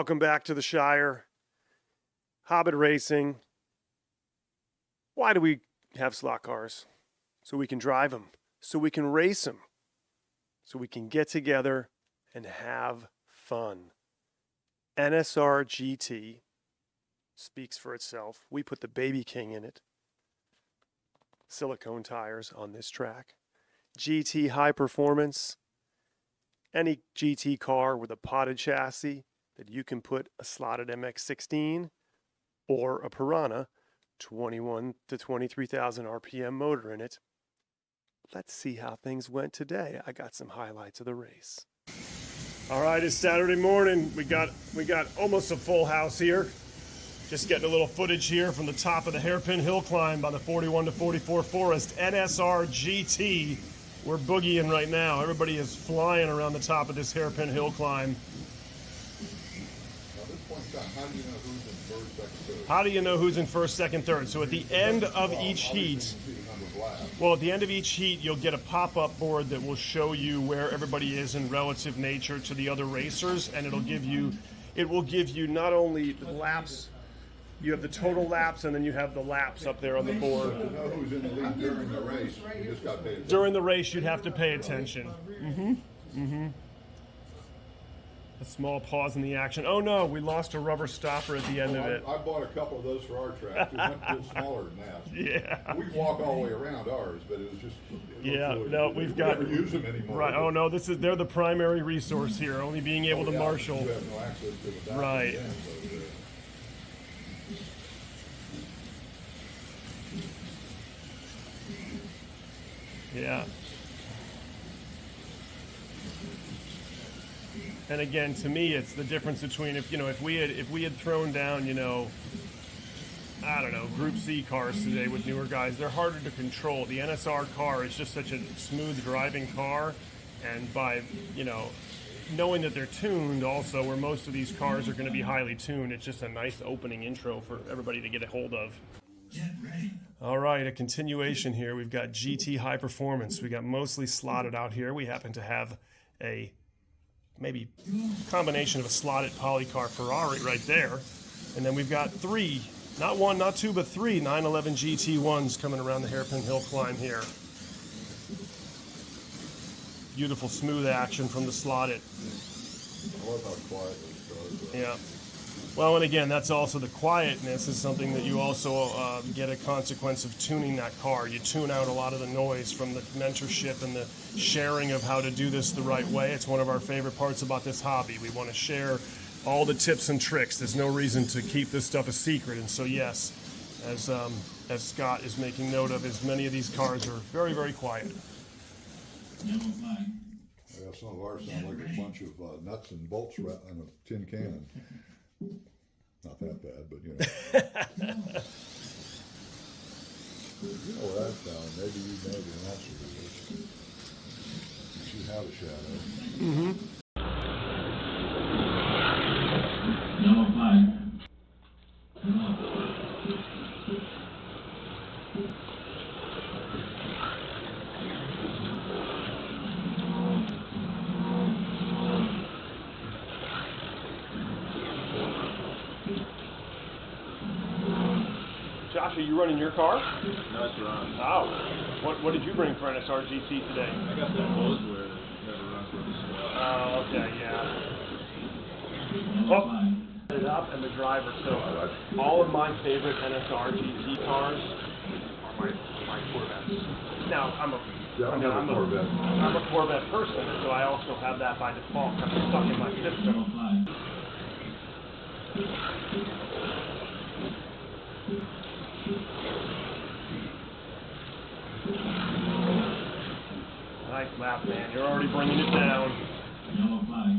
Welcome back to the Shire. Hobbit racing. Why do we have slot cars? So we can drive them, so we can race them, so we can get together and have fun. NSR GT speaks for itself. We put the Baby King in it. Silicone tires on this track. GT high performance. Any GT car with a potted chassis that you can put a slotted MX-16 or a Piranha 21 to 23,000 RPM motor in it. Let's see how things went today. I got some highlights of the race. All right, it's Saturday morning. We got almost a full house here. Just getting a little footage here from the top of the hairpin hill climb by the 41 to 44 Forest NSR GT. We're boogieing right now. Everybody is flying around the top of this hairpin hill climb. At this point in time, how do you know who's in first, second, third? How do you know who's in first, second, third? So at the end of each heat, well, at the end of each heat, you'll get a pop-up board that will show you where everybody is in relative nature to the other racers, and it will give you not only the laps. You have the total laps, and then you have the laps up there on the board. To know who's in the lead during the race, you just got to pay attention. During the race, you'd have to pay attention. A small pause in the action. Oh no, we lost a rubber stopper at the end of it. I bought a couple of those for our track. We went a little smaller than that. Yeah. We walk all the way around ours, but it was just. We never use them anymore. Right. Oh no, they're the primary resource here. Only being able to marshal. You have no access to the back right. Again, Yeah. And again, to me, it's the difference between if we had thrown down, I don't know, Group C cars today with newer guys, they're harder to control. The NSR car is just such a smooth driving car, and by knowing that they're tuned, also where most of these cars are going to be highly tuned, it's just a nice opening intro for everybody to get a hold of. All right, a continuation here. We've got GT high performance. We got mostly slotted out here. We happen to have a maybe combination of a slotted polycar Ferrari right there. And then we've got three, not one, not two, but three 911 GT1s coming around the hairpin hill climb here. Beautiful smooth action from the slotted. I love how quiet those cars are. Yeah. Well, and again, that's also the quietness is something that you also get a consequence of tuning that car. You tune out a lot of the noise from the mentorship and the sharing of how to do this the right way. It's one of our favorite parts about this hobby. We want to share all the tips and tricks. There's no reason to keep this stuff a secret. And so, yes, as Scott is making note of, as many of these cars are very, very quiet. Yeah, some of ours sound like a bunch of nuts and bolts in a tin can. Not that bad, but you know what I found? Maybe you may be an answer to this. You should have a shadow. Number 5. Josh, are you running your car? No, it's Ron. Oh. What did you bring for NSR GT today? I got that Boseware that never runs with us. Oh, okay, yeah. Oh, it up and the driver. So all of my favorite NSR GT cars are my Corvettes. Now I'm a Corvette person, and so I also have that by default kind of stuck in my system. Nice lap, man. You're already bringing it down. Number 5.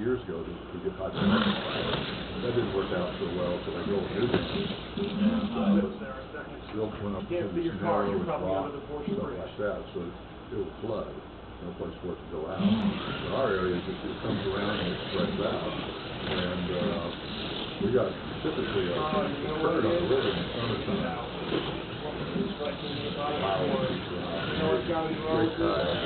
years ago to get high performance. That didn't work out so well, so they built a new one. Built one up Can't see your car, you're probably under the portion stuff bridge. like that, so it will flood. No place for it to go out. In our area, it comes around and it spreads out. And we got typically a turn on the river in the summertime. Great time.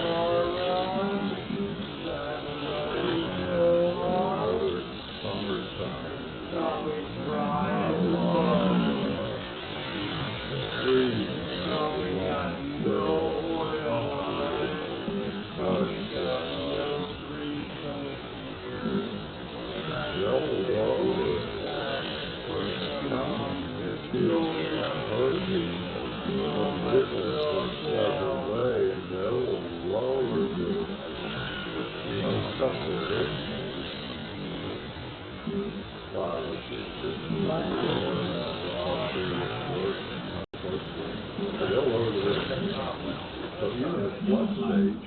So even at flood stage,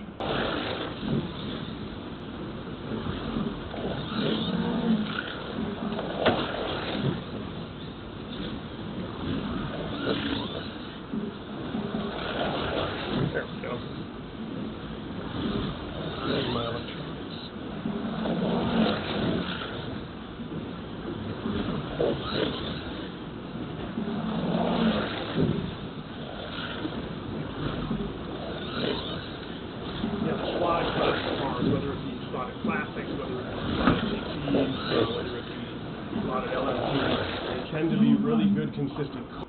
There we go. There's my electronics. Yeah, the slide cars, whether it be slotted plastics, whether it be slotted GTs, whether it be slotted LMPs, they tend to be really good, consistent cars.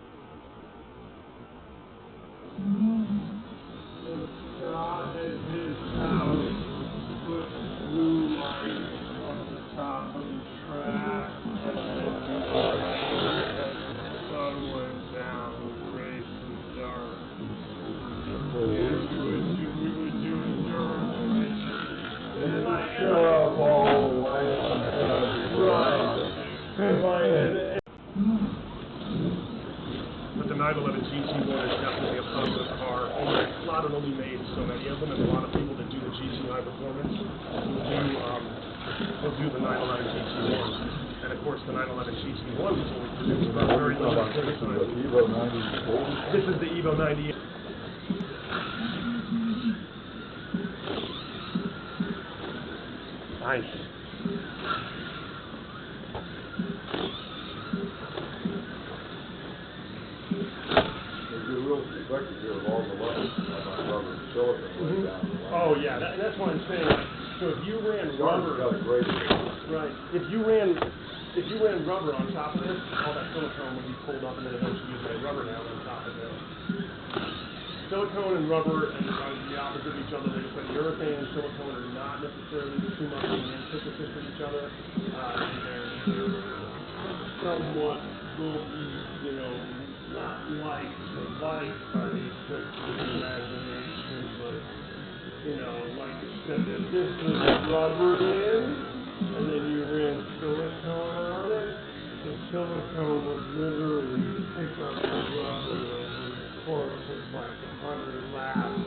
But the 911 GT1 is definitely a popular car. Slotted only made so many of them, and a lot of people that do the GT high performance will do the 911 GT1. And of course, the 911 GT1 was only produced for a very limited time. Evo 94. This is the Evo 98. Nice. Oh yeah, that's what I'm saying. So if you ran rubber, right? If you ran rubber on top of this, all that silicone would be pulled up, and then eventually you'd lay rubber down on top of it. Silicone and rubber and the opposite of each other. They said urethane and silicone are not necessarily too much of the antithesis of each other. They're somewhat, you know, not like by any stretch of the imagination, but you know, like I said, if this was rubber in, and then you ran silicone on it, the silicone would literally pick up the rubber over the course of like 100 laps.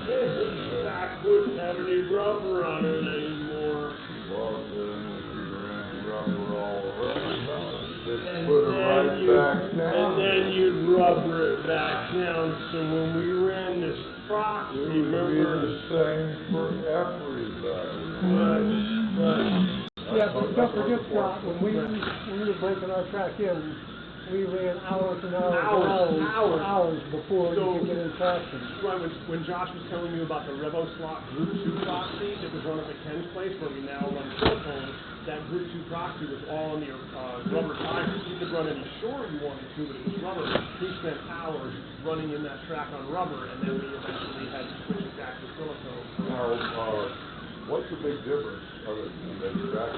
The back wouldn't have any rubber on it anymore. Well, then if you ran rubber all around, just And put it right back down. And then you'd rubber it back down. So when we ran this proxy, It would be the same for everybody. Right. Yeah, but don't forget, Scott, when we were breaking our track in, we ran hours and hours before you could get in traction. Right, when Josh was telling you about the RevoSlot Group 2 proxy that was run up at Ken's place, where we now run silicone, that Group 2 proxy was all on the rubber tires. You could run any shore you wanted to, but it was rubber. We spent hours running in that track on rubber, and then we eventually had to switch it back to silicone. Now, what's the big difference other than the track?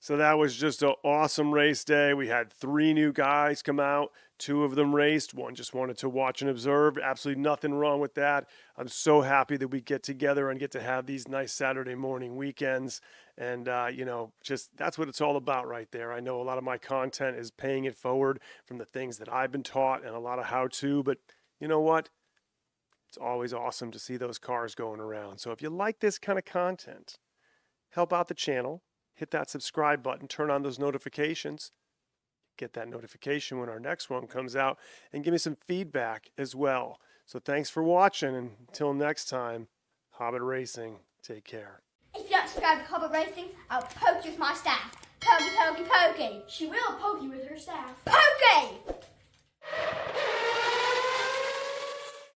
So that was just an awesome race day. We had 3 new guys come out. 2 of them raced. 1 just wanted to watch and observe. Absolutely nothing wrong with that. I'm so happy that we get together and get to have these nice Saturday morning weekends. And, just that's what it's all about right there. I know a lot of my content is paying it forward from the things that I've been taught and a lot of how-to. But you know what? It's always awesome to see those cars going around. So if you like this kind of content, help out the channel. Hit that subscribe button, turn on those notifications, get that notification when our next one comes out, and give me some feedback as well. So thanks for watching, and until next time, Hobbit Racing, take care. If you don't subscribe to Hobbit Racing, I'll poke you with my staff. Pokey, pokey, pokey. She will poke you with her staff. Pokey!